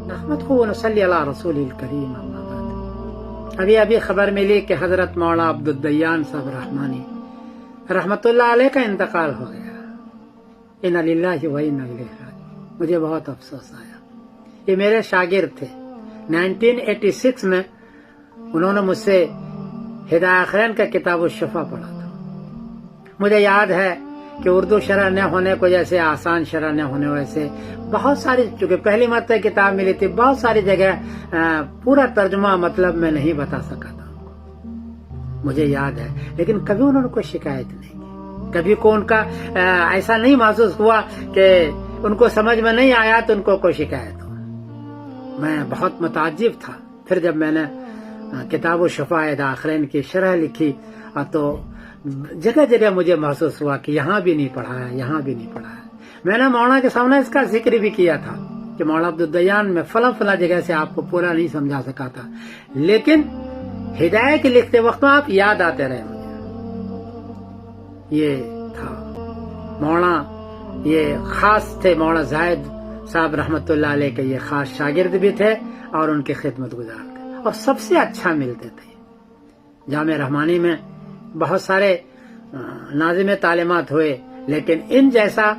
نحمدہ ونصلی علی رسول الکریم اما بعد۔ ابھی خبر ملی کہ حضرت مولانا عبدالدیان صاحب رحمانی رحمت اللہ علیہ کا انتقال ہو گیا۔ انا للہ و انا الیہ راجعون۔ مجھے بہت افسوس آیا۔ یہ میرے شاگرد تھے۔ 1986 میں انہوں نے مجھ سے ہدایہ آخرین کا کتاب الشفا پڑھا تھا۔ مجھے یاد ہے کہ اردو شرح نہ ہونے کو جیسے آسان شرح نہ ہونے ویسے بہت ساری، چونکہ پہلی مرتبہ کتاب ملی تھی، بہت ساری جگہ پورا ترجمہ مطلب میں نہیں بتا سکا تھا، مجھے یاد ہے۔ لیکن کبھی انہوں نے کوئی شکایت نہیں کی، کبھی کو ان کا ایسا نہیں محسوس ہوا کہ ان کو سمجھ میں نہیں آیا تو ان کو کوئی شکایت ہو۔ میں بہت متعجب تھا۔ پھر جب میں نے کتاب الشفا ہدایہ آخرین کی شرح لکھی تو جگہ جگہ مجھے محسوس ہوا کہ یہاں بھی نہیں پڑھا ہے، یہاں بھی نہیں پڑھا ہے۔ میں نے مولانا کے سامنے اس کا ذکر بھی کیا تھا کہ مولانا عبدالدیان میں فلاں جگہ سے آپ کو پورا نہیں سمجھا سکا تھا، لیکن ہدایہ کے لکھتے وقت میں آپ یاد آتے رہے مجھے۔ یہ تھا مولانا، یہ خاص تھے مولانا زاہد صاحب رحمت اللہ علیہ کے، یہ خاص شاگرد بھی تھے اور ان کی خدمت گزار تھے، اور سب سے اچھا ملتے تھے۔ جامع رحمانی میں بہت سارے ناظم تعلیمات ہوئے، لیکن ان جیسا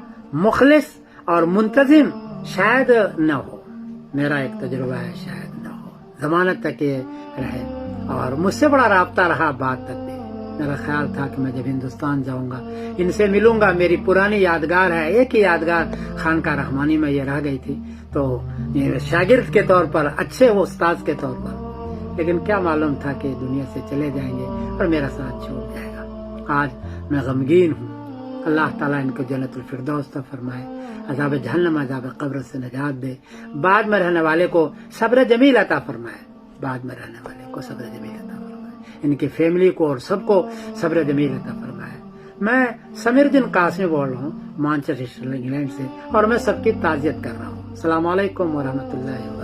مخلص اور منتظم شاید نہ ہو۔ میرا ایک تجربہ ہے، شاید نہ ہو، ضمانت تک یہ رہے، اور مجھ سے بڑا رابطہ رہا بعد تک بھی۔ میرا خیال تھا کہ میں جب ہندوستان جاؤں گا ان سے ملوں گا، میری پرانی یادگار ہے، ایک ہی یادگار خانقاہ رحمانی میں یہ رہ گئی تھی، تو یہ شاگرد کے طور پر، اچھے استاد کے طور پر۔ لیکن کیا معلوم تھا کہ دنیا سے چلے جائیں گے اور میرا ساتھ چھوٹ جائے گا۔ آج میں غمگین ہوں۔ اللہ تعالیٰ ان کو جنت الفردوس عطا فرمائے، عذاب جہنم، عذاب قبر سے نجات دے، بعد میں رہنے والے کو صبر جمیل عطا فرمائے، بعد میں رہنے والے کو صبر جمیل عطا فرمائے، ان کی فیملی کو اور سب کو صبر جمیل عطا فرمائے۔ میں سمیر الدین قاسمی بول رہا ہوں مانچسٹر انگلینڈ سے، اور میں سب کی تعزیت کر رہا ہوں۔ السلام علیکم ورحمۃ اللہ وبرکاتہ۔